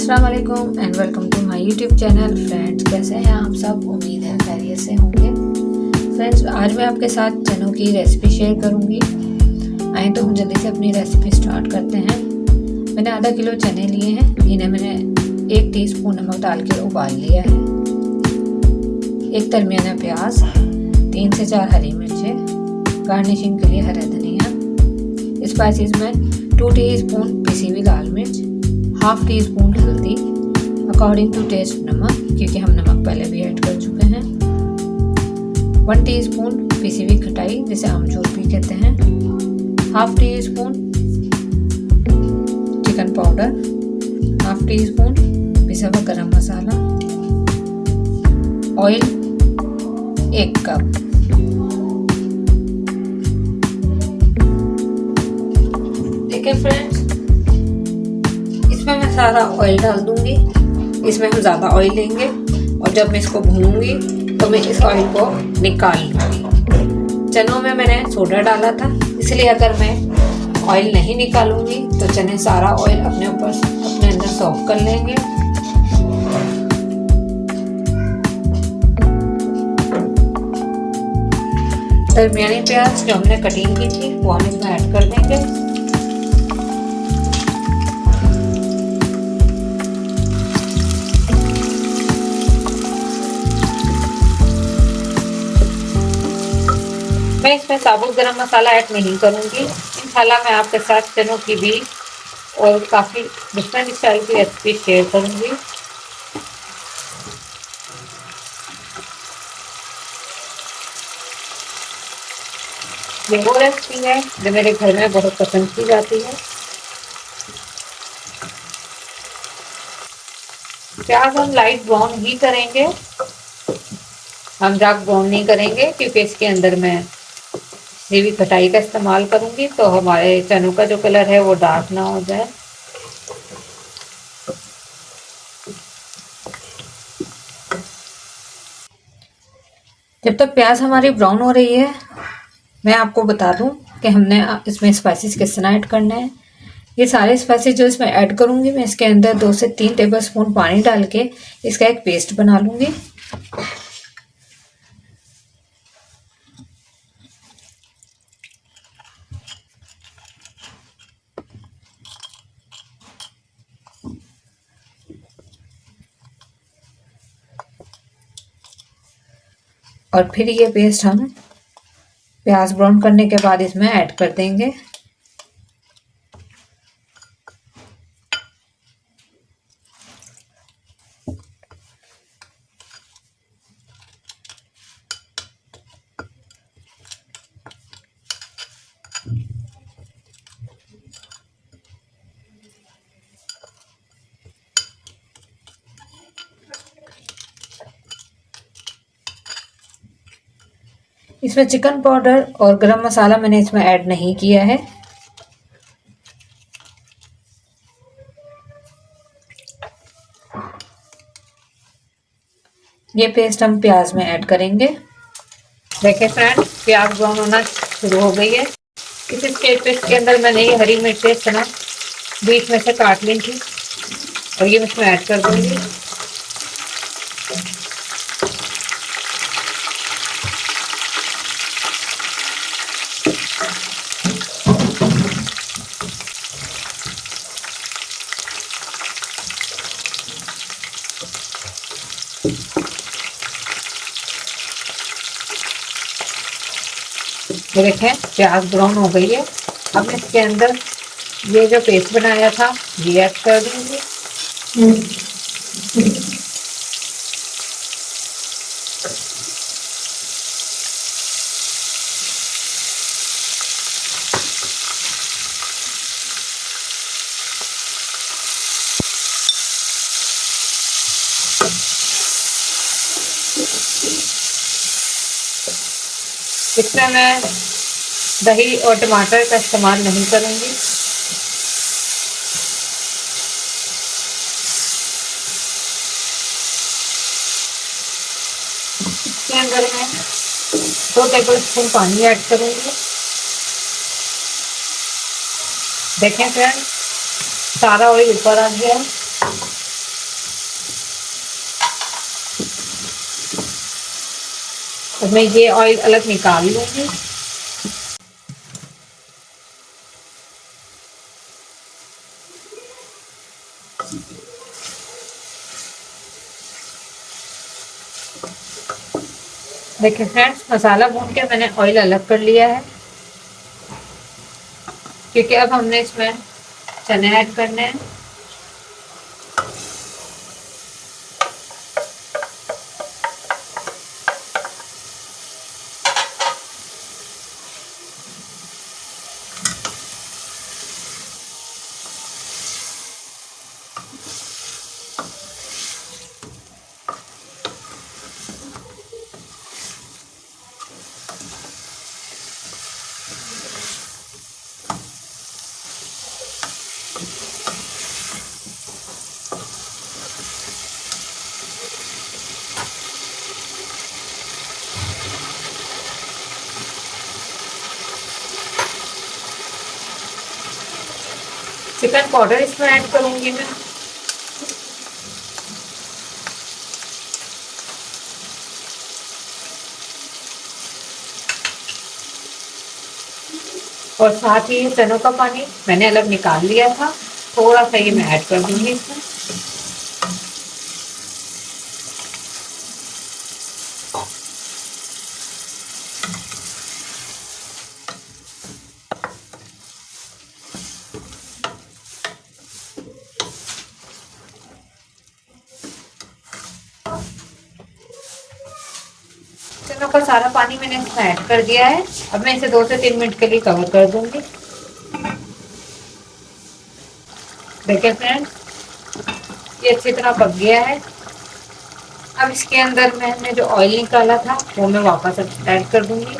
अस्सलाम वालेकुम and welcome to my YouTube channel. Friends, कैसे हैं आप सब? उम्मीद है खैरियत से होंगे। फ्रेंड्स, आज मैं आपके साथ चनों की रेसिपी शेयर करूंगी। आए तो हम जल्दी से अपनी रेसिपी स्टार्ट करते हैं। मैंने आधा किलो चने लिए हैं। इन्हें मैंने 1 टीस्पून नमक डाल के उबाल लिया है। एक दरमियाना प्याज, 3 से 4 हरी मिर्चें, गार्निशिंग के लिए हरा धनिया, स्पाइसेस में 2 टीस्पून पिसी हुई लाल मिर्च, हाफ टी स्पून हल्दी, अकॉर्डिंग टू टेस्ट नमक, क्योंकि हम नमक पहले भी ऐड कर चुके हैं, 1 टीस्पून पिसी हुई खटाई जिसे आमचूर भी कहते हैं, half tea spoon chicken powder, half tea spoon पिसा हुआ गरम मसाला, ऑयल 1 कप। देखिए फ्रेंड्स, इसमें मैं सारा ऑयल डाल दूंगी। इसमें हम ज़्यादा ऑयल लेंगे और जब मैं इसको भूनूंगी तो मैं इस ऑयल को निकाल लूँगी। चनों में मैंने सोडा डाला था, इसलिए अगर मैं ऑयल नहीं निकालूंगी तो चने सारा ऑयल अपने अंदर सॉक कर लेंगे। दरमियानी प्याज जो हमने कटिंग की थी वो हम इसमें ऐड कर देंगे। मैं इसमें साबुत गरम मसाला ऐड नहीं करूंगी। इंशाल्लाह मैं आपके साथ चनों की भी और काफ़ी डिफरेंट स्टाइल की रेसिपी शेयर करूंगी। ये वो रेसिपी है जो मेरे घर में बहुत पसंद की जाती है। प्याज हम लाइट ब्राउन ही करेंगे, हम डार्क ब्राउन नहीं करेंगे, क्योंकि इसके अंदर मैं भी खटाई का इस्तेमाल करूंगी तो हमारे चनों का जो कलर है वो डार्क ना हो जाए। जब तक प्याज हमारी ब्राउन हो रही है, मैं आपको बता दूं कि हमने इसमें स्पाइसेस किस तरह ऐड करने हैं। ये सारे स्पाइसेस जो इसमें ऐड करूंगी, मैं इसके अंदर 2 से 3 टेबलस्पून पानी डाल के इसका एक पेस्ट बना लूंगी। और फिर ये पेस्ट हम प्याज ब्राउन करने के बाद इसमें ऐड कर देंगे। इसमें चिकन पाउडर और गरम मसाला मैंने इसमें ऐड नहीं किया है। ये पेस्ट हम प्याज में ऐड करेंगे। देखिए फ्रेंड्स, प्याज ब्राउन होना शुरू हो गई है। इस स्टेज पे इसके अंदर मैंने ये हरी मिर्चें चना बीच में से काट ली थी और ये मैं इसमें ऐड कर दूंगी। ये देखें, प्याज ब्राउन हो गई है। अब इसके अंदर ये जो पेस्ट बनाया था ये ऐड कर देंगे। इसमें मैं दही और टमाटर का इस्तेमाल नहीं करूंगी। इसके अंदर मैं 2 टेबलस्पून पानी ऐड करूंगी। देखें फ्रेंड्स, सारा ऑयल ऊपर आ गया। तो मैं ये ऑयल अलग निकाल लूँगी। देखिए फ्रेंड्स, मसाला भून के मैंने ऑयल अलग कर लिया है, क्योंकि अब हमने इसमें चने ऐड करने हैं। चिकन पाउडर इसमें ऐड करूंगी मैं। और साथ ही चनों का पानी मैंने अलग निकाल लिया था, थोड़ा सा ये मैं ऐड कर दूंगी इसमें। चनों का सारा पानी मैंने इसमें ऐड कर दिया है। अब मैं इसे 2 से 3 मिनट के लिए कवर कर दूंगी। देखिए फ्रेंड्स, ये अच्छी तरह पक गया है। अब इसके अंदर मैंने जो ऑयल निकाला था वो मैं वापस ऐड कर दूंगी।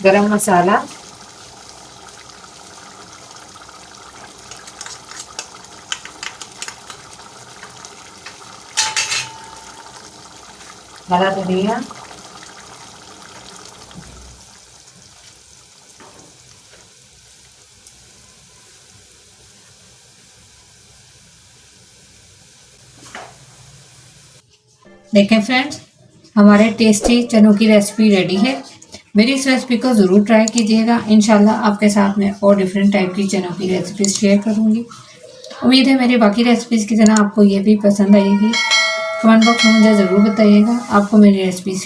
गरम मसाला, हरा धनिया, देखें फ्रेंड्स, हमारे टेस्टी चनों की रेसिपी रेडी है। मेरी इस रेसिपी को ज़रूर ट्राई कीजिएगा। इंशाल्लाह आपके साथ में और डिफरेंट टाइप की चनों की रेसिपीज शेयर करूँगी। उम्मीद है मेरी बाकी रेसिपीज़ की तरह आपको ये भी पसंद आएगी। कमेंट बॉक्स में मुझे ज़रूर बताइएगा आपको मेरी रेसिपीज़